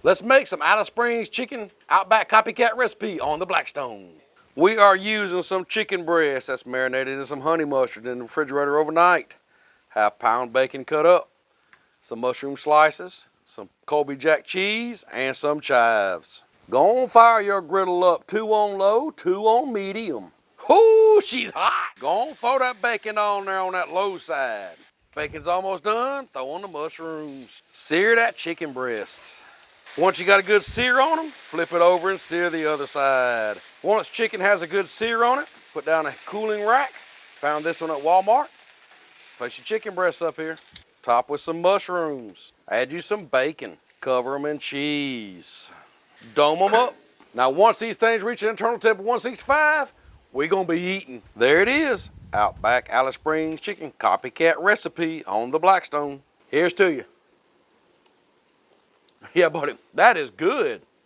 Let's make some Alice Springs chicken Outback copycat recipe on the Blackstone. We are using some chicken breast that's marinated in some honey mustard in the refrigerator overnight. Half-pound bacon cut up, some mushroom slices, some Colby Jack cheese, and some chives. Go on, fire your griddle up, 2 on low, 2 on medium. Whoo, she's hot. Go on, throw that bacon on there on that low side. Bacon's almost done, throw on the mushrooms. Sear that chicken breast. Once you got a good sear on them, flip it over and sear the other side. Once chicken has a good sear on it, put down a cooling rack. Found this one at Walmart. Place your chicken breasts up here. Top with some mushrooms. Add you some bacon. Cover them in cheese. Dome them up. Now once these things reach an internal temp of 165, we're going to be eating. There it is. Outback Alice Springs chicken copycat recipe on the Blackstone. Here's to you. Yeah, buddy, that is good.